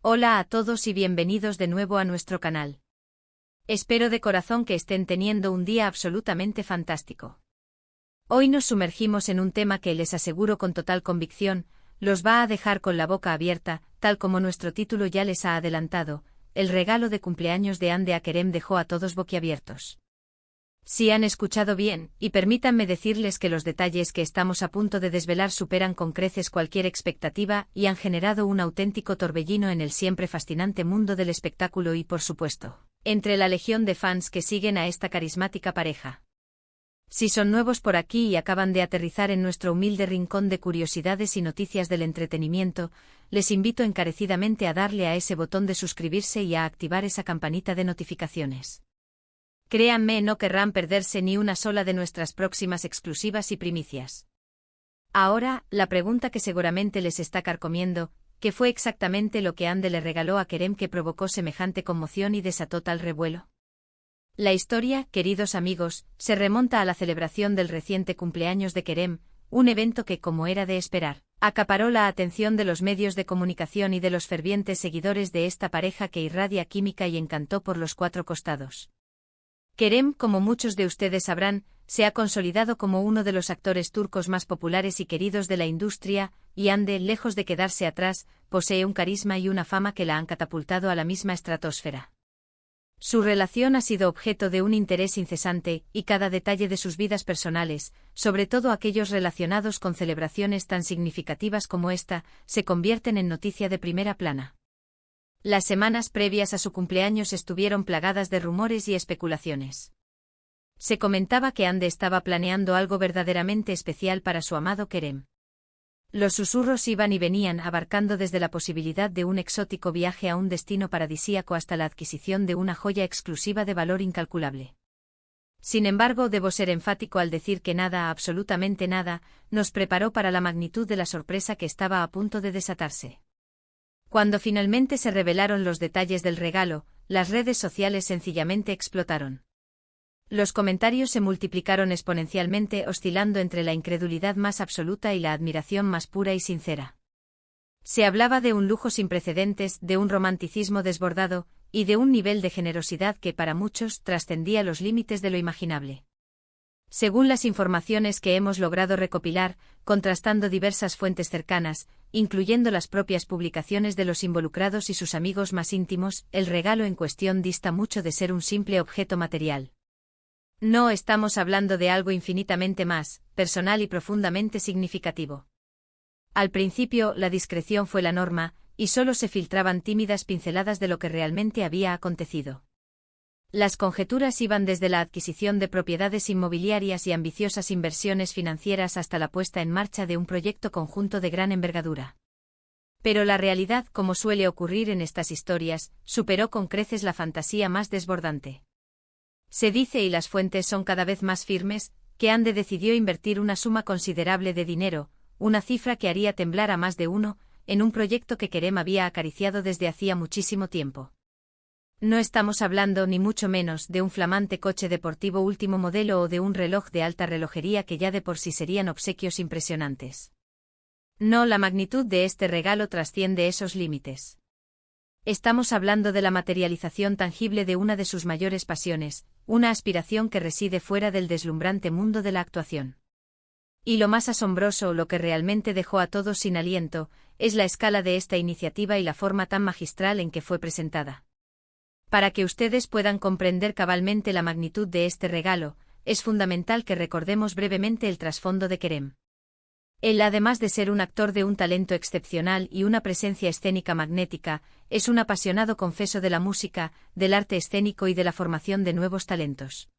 Hola a todos y bienvenidos de nuevo a nuestro canal. Espero de corazón que estén teniendo un día absolutamente fantástico. Hoy nos sumergimos en un tema que les aseguro con total convicción, los va a dejar con la boca abierta, tal como nuestro título ya les ha adelantado, el regalo de cumpleaños de Hande a Kerem dejó a todos boquiabiertos. Si han escuchado bien, y permítanme decirles que los detalles que estamos a punto de desvelar superan con creces cualquier expectativa y han generado un auténtico torbellino en el siempre fascinante mundo del espectáculo y, por supuesto, entre la legión de fans que siguen a esta carismática pareja. Si son nuevos por aquí y acaban de aterrizar en nuestro humilde rincón de curiosidades y noticias del entretenimiento, les invito encarecidamente a darle a ese botón de suscribirse y a activar esa campanita de notificaciones. Créanme, no querrán perderse ni una sola de nuestras próximas exclusivas y primicias. Ahora, la pregunta que seguramente les está carcomiendo, ¿qué fue exactamente lo que Hande le regaló a Kerem que provocó semejante conmoción y desató tal revuelo? La historia, queridos amigos, se remonta a la celebración del reciente cumpleaños de Kerem, un evento que, como era de esperar, acaparó la atención de los medios de comunicación y de los fervientes seguidores de esta pareja que irradia química y encantó por los cuatro costados. Kerem, como muchos de ustedes sabrán, se ha consolidado como uno de los actores turcos más populares y queridos de la industria, y Hande, lejos de quedarse atrás, posee un carisma y una fama que la han catapultado a la misma estratosfera. Su relación ha sido objeto de un interés incesante, y cada detalle de sus vidas personales, sobre todo aquellos relacionados con celebraciones tan significativas como esta, se convierten en noticia de primera plana. Las semanas previas a su cumpleaños estuvieron plagadas de rumores y especulaciones. Se comentaba que Hande estaba planeando algo verdaderamente especial para su amado Kerem. Los susurros iban y venían, abarcando desde la posibilidad de un exótico viaje a un destino paradisíaco hasta la adquisición de una joya exclusiva de valor incalculable. Sin embargo, debo ser enfático al decir que nada, absolutamente nada, nos preparó para la magnitud de la sorpresa que estaba a punto de desatarse. Cuando finalmente se revelaron los detalles del regalo, las redes sociales sencillamente explotaron. Los comentarios se multiplicaron exponencialmente, oscilando entre la incredulidad más absoluta y la admiración más pura y sincera. Se hablaba de un lujo sin precedentes, de un romanticismo desbordado, y de un nivel de generosidad que para muchos trascendía los límites de lo imaginable. Según las informaciones que hemos logrado recopilar, contrastando diversas fuentes cercanas, incluyendo las propias publicaciones de los involucrados y sus amigos más íntimos, el regalo en cuestión dista mucho de ser un simple objeto material. No estamos hablando de algo infinitamente más personal y profundamente significativo. Al principio, la discreción fue la norma, y solo se filtraban tímidas pinceladas de lo que realmente había acontecido. Las conjeturas iban desde la adquisición de propiedades inmobiliarias y ambiciosas inversiones financieras hasta la puesta en marcha de un proyecto conjunto de gran envergadura. Pero la realidad, como suele ocurrir en estas historias, superó con creces la fantasía más desbordante. Se dice, y las fuentes son cada vez más firmes, que Hande decidió invertir una suma considerable de dinero, una cifra que haría temblar a más de uno, en un proyecto que Kerem había acariciado desde hacía muchísimo tiempo. No estamos hablando ni mucho menos de un flamante coche deportivo último modelo o de un reloj de alta relojería que ya de por sí serían obsequios impresionantes. No, la magnitud de este regalo trasciende esos límites. Estamos hablando de la materialización tangible de una de sus mayores pasiones, una aspiración que reside fuera del deslumbrante mundo de la actuación. Y lo más asombroso, lo que realmente dejó a todos sin aliento, es la escala de esta iniciativa y la forma tan magistral en que fue presentada. Para que ustedes puedan comprender cabalmente la magnitud de este regalo, es fundamental que recordemos brevemente el trasfondo de Kerem. Él, además de ser un actor de un talento excepcional y una presencia escénica magnética, es un apasionado confeso de la música, del arte escénico y de la formación de nuevos talentos.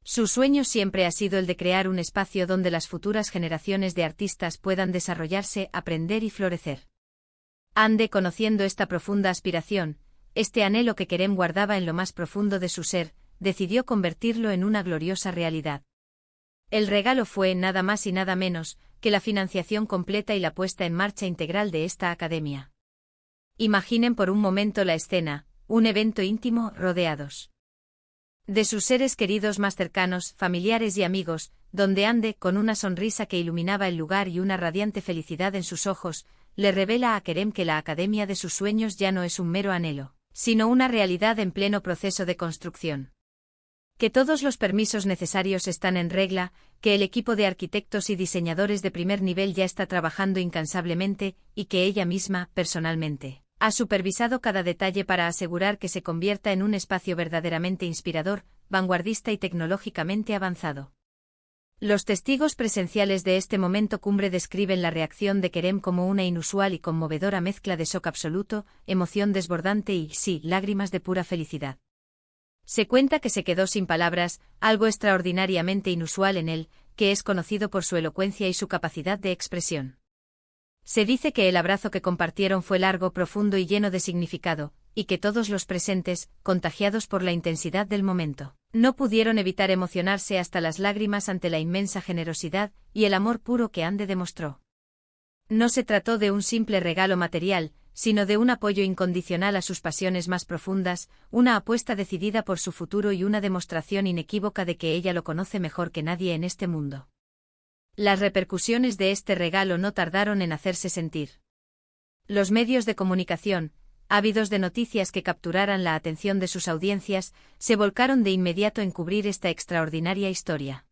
Su sueño siempre ha sido el de crear un espacio donde las futuras generaciones de artistas puedan desarrollarse, aprender y florecer. Hande, conociendo esta profunda aspiración, este anhelo que Kerem guardaba en lo más profundo de su ser, decidió convertirlo en una gloriosa realidad. El regalo fue, nada más y nada menos, que la financiación completa y la puesta en marcha integral de esta academia. Imaginen por un momento la escena, un evento íntimo, rodeados de sus seres queridos más cercanos, familiares y amigos, donde Hande, con una sonrisa que iluminaba el lugar y una radiante felicidad en sus ojos, le revela a Kerem que la academia de sus sueños ya no es un mero anhelo, sino una realidad en pleno proceso de construcción. Que todos los permisos necesarios están en regla, que el equipo de arquitectos y diseñadores de primer nivel ya está trabajando incansablemente, y que ella misma, personalmente, ha supervisado cada detalle para asegurar que se convierta en un espacio verdaderamente inspirador, vanguardista y tecnológicamente avanzado. Los testigos presenciales de este momento cumbre describen la reacción de Kerem como una inusual y conmovedora mezcla de shock absoluto, emoción desbordante y, sí, lágrimas de pura felicidad. Se cuenta que se quedó sin palabras, algo extraordinariamente inusual en él, que es conocido por su elocuencia y su capacidad de expresión. Se dice que el abrazo que compartieron fue largo, profundo y lleno de significado, y que todos los presentes, contagiados por la intensidad del momento, no pudieron evitar emocionarse hasta las lágrimas ante la inmensa generosidad y el amor puro que Ande demostró. No se trató de un simple regalo material, sino de un apoyo incondicional a sus pasiones más profundas, una apuesta decidida por su futuro y una demostración inequívoca de que ella lo conoce mejor que nadie en este mundo. Las repercusiones de este regalo no tardaron en hacerse sentir. Los medios de comunicación, ávidos de noticias que capturaran la atención de sus audiencias, se volcaron de inmediato en cubrir esta extraordinaria historia.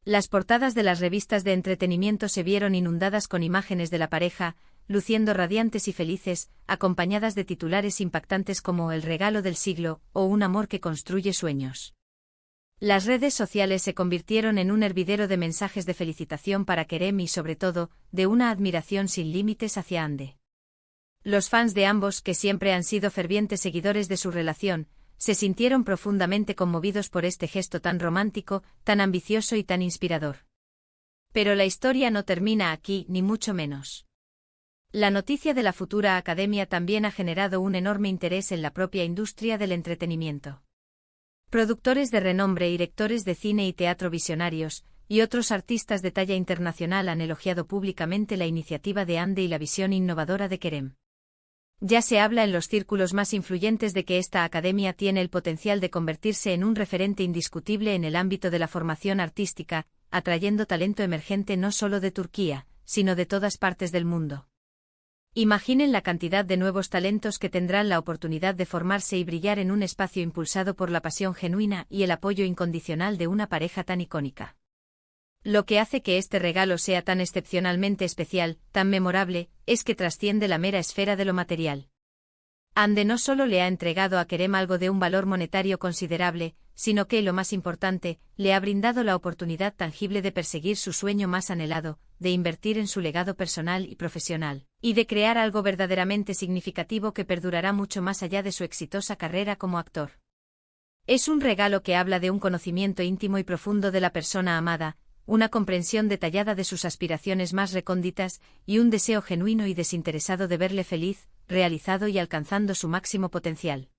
Las portadas de las revistas de entretenimiento se vieron inundadas con imágenes de la pareja, luciendo radiantes y felices, acompañadas de titulares impactantes como El regalo del siglo o Un amor que construye sueños. Las redes sociales se convirtieron en un hervidero de mensajes de felicitación para Kerem y sobre todo, de una admiración sin límites hacia Ande. Los fans de ambos, que siempre han sido fervientes seguidores de su relación, se sintieron profundamente conmovidos por este gesto tan romántico, tan ambicioso y tan inspirador. Pero la historia no termina aquí, ni mucho menos. La noticia de la futura academia también ha generado un enorme interés en la propia industria del entretenimiento. Productores de renombre, directores de cine y teatro visionarios, y otros artistas de talla internacional han elogiado públicamente la iniciativa de Ande y la visión innovadora de Kerem. Ya se habla en los círculos más influyentes de que esta academia tiene el potencial de convertirse en un referente indiscutible en el ámbito de la formación artística, atrayendo talento emergente no solo de Turquía, sino de todas partes del mundo. Imaginen la cantidad de nuevos talentos que tendrán la oportunidad de formarse y brillar en un espacio impulsado por la pasión genuina y el apoyo incondicional de una pareja tan icónica. Lo que hace que este regalo sea tan excepcionalmente especial, tan memorable, es que trasciende la mera esfera de lo material. Ande no solo le ha entregado a Kerem algo de un valor monetario considerable, sino que, lo más importante, le ha brindado la oportunidad tangible de perseguir su sueño más anhelado, de invertir en su legado personal y profesional, y de crear algo verdaderamente significativo que perdurará mucho más allá de su exitosa carrera como actor. Es un regalo que habla de un conocimiento íntimo y profundo de la persona amada, una comprensión detallada de sus aspiraciones más recónditas y un deseo genuino y desinteresado de verle feliz, realizado y alcanzando su máximo potencial.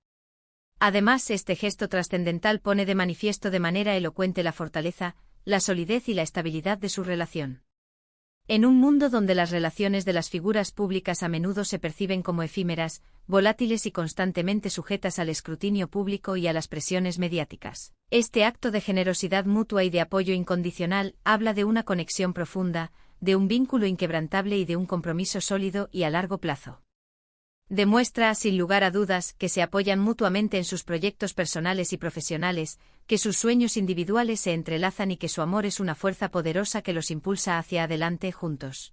Además, este gesto trascendental pone de manifiesto de manera elocuente la fortaleza, la solidez y la estabilidad de su relación. En un mundo donde las relaciones de las figuras públicas a menudo se perciben como efímeras, volátiles y constantemente sujetas al escrutinio público y a las presiones mediáticas, este acto de generosidad mutua y de apoyo incondicional habla de una conexión profunda, de un vínculo inquebrantable y de un compromiso sólido y a largo plazo. Demuestra, sin lugar a dudas, que se apoyan mutuamente en sus proyectos personales y profesionales, que sus sueños individuales se entrelazan y que su amor es una fuerza poderosa que los impulsa hacia adelante juntos.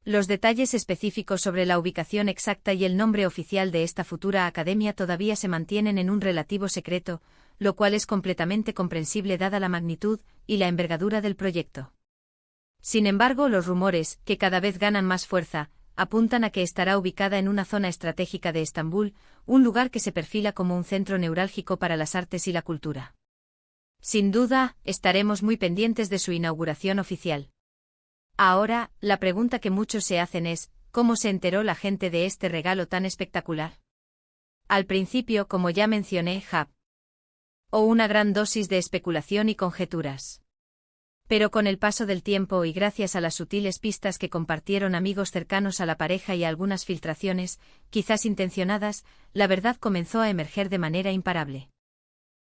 Los detalles específicos sobre la ubicación exacta y el nombre oficial de esta futura academia todavía se mantienen en un relativo secreto, lo cual es completamente comprensible dada la magnitud y la envergadura del proyecto. Sin embargo, los rumores, que cada vez ganan más fuerza, apuntan a que estará ubicada en una zona estratégica de Estambul, un lugar que se perfila como un centro neurálgico para las artes y la cultura. Sin duda, estaremos muy pendientes de su inauguración oficial. Ahora, la pregunta que muchos se hacen es, ¿cómo se enteró la gente de este regalo tan espectacular? Al principio, como ya mencioné, o una gran dosis de especulación y conjeturas. Pero con el paso del tiempo y gracias a las sutiles pistas que compartieron amigos cercanos a la pareja y a algunas filtraciones, quizás intencionadas, la verdad comenzó a emerger de manera imparable.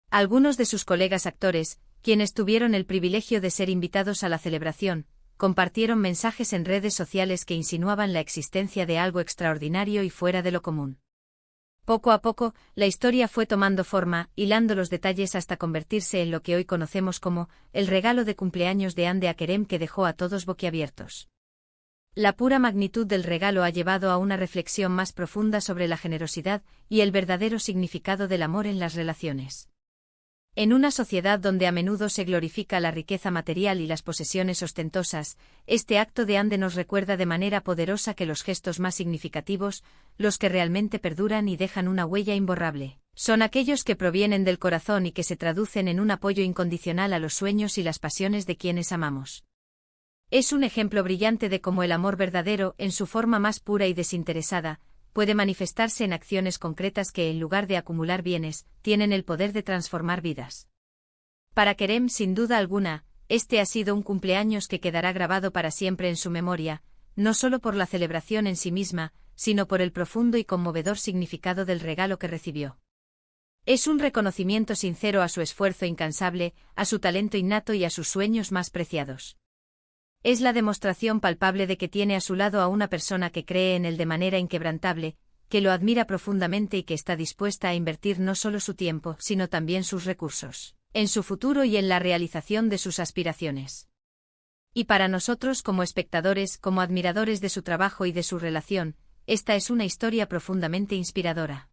Algunos de sus colegas actores, quienes tuvieron el privilegio de ser invitados a la celebración, compartieron mensajes en redes sociales que insinuaban la existencia de algo extraordinario y fuera de lo común. Poco a poco, la historia fue tomando forma, hilando los detalles hasta convertirse en lo que hoy conocemos como el regalo de cumpleaños de Hande Akerem, que dejó a todos boquiabiertos. La pura magnitud del regalo ha llevado a una reflexión más profunda sobre la generosidad y el verdadero significado del amor en las relaciones. En una sociedad donde a menudo se glorifica la riqueza material y las posesiones ostentosas, este acto de Hande nos recuerda de manera poderosa que los gestos más significativos, los que realmente perduran y dejan una huella imborrable, son aquellos que provienen del corazón y que se traducen en un apoyo incondicional a los sueños y las pasiones de quienes amamos. Es un ejemplo brillante de cómo el amor verdadero, en su forma más pura y desinteresada, puede manifestarse en acciones concretas que, en lugar de acumular bienes, tienen el poder de transformar vidas. Para Kerem, sin duda alguna, este ha sido un cumpleaños que quedará grabado para siempre en su memoria, no solo por la celebración en sí misma, sino por el profundo y conmovedor significado del regalo que recibió. Es un reconocimiento sincero a su esfuerzo incansable, a su talento innato y a sus sueños más preciados. Es la demostración palpable de que tiene a su lado a una persona que cree en él de manera inquebrantable, que lo admira profundamente y que está dispuesta a invertir no solo su tiempo, sino también sus recursos, en su futuro y en la realización de sus aspiraciones. Y para nosotros como espectadores, como admiradores de su trabajo y de su relación, esta es una historia profundamente inspiradora.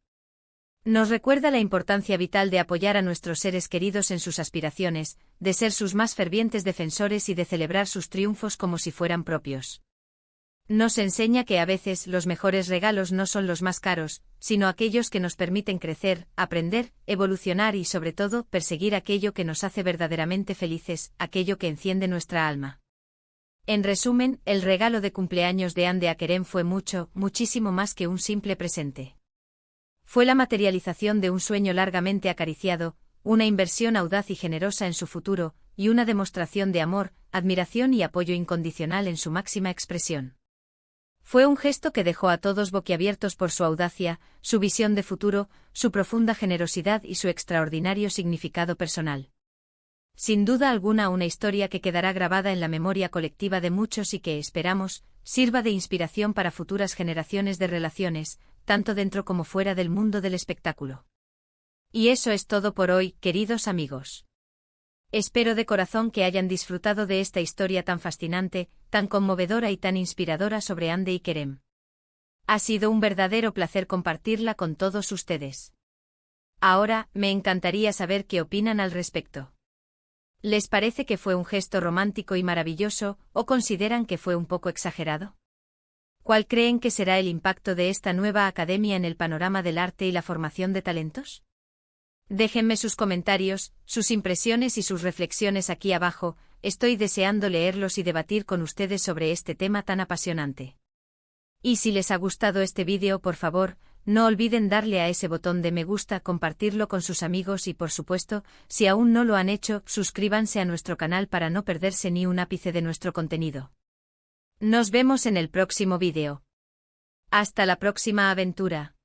Nos recuerda la importancia vital de apoyar a nuestros seres queridos en sus aspiraciones, de ser sus más fervientes defensores y de celebrar sus triunfos como si fueran propios. Nos enseña que a veces los mejores regalos no son los más caros, sino aquellos que nos permiten crecer, aprender, evolucionar y sobre todo perseguir aquello que nos hace verdaderamente felices, aquello que enciende nuestra alma. En resumen, el regalo de cumpleaños de Hande Akerem fue mucho, muchísimo más que un simple presente. Fue la materialización de un sueño largamente acariciado, una inversión audaz y generosa en su futuro, y una demostración de amor, admiración y apoyo incondicional en su máxima expresión. Fue un gesto que dejó a todos boquiabiertos por su audacia, su visión de futuro, su profunda generosidad y su extraordinario significado personal. Sin duda alguna, una historia que quedará grabada en la memoria colectiva de muchos y que, esperamos, sirva de inspiración para futuras generaciones de relaciones, tanto dentro como fuera del mundo del espectáculo. Y eso es todo por hoy, queridos amigos. Espero de corazón que hayan disfrutado de esta historia tan fascinante, tan conmovedora y tan inspiradora sobre Hande y Kerem. Ha sido un verdadero placer compartirla con todos ustedes. Ahora, me encantaría saber qué opinan al respecto. ¿Les parece que fue un gesto romántico y maravilloso, o consideran que fue un poco exagerado? ¿Cuál creen que será el impacto de esta nueva academia en el panorama del arte y la formación de talentos? Déjenme sus comentarios, sus impresiones y sus reflexiones aquí abajo, estoy deseando leerlos y debatir con ustedes sobre este tema tan apasionante. Y si les ha gustado este vídeo, por favor, no olviden darle a ese botón de me gusta, compartirlo con sus amigos y por supuesto, si aún no lo han hecho, suscríbanse a nuestro canal para no perderse ni un ápice de nuestro contenido. Nos vemos en el próximo vídeo. Hasta la próxima aventura.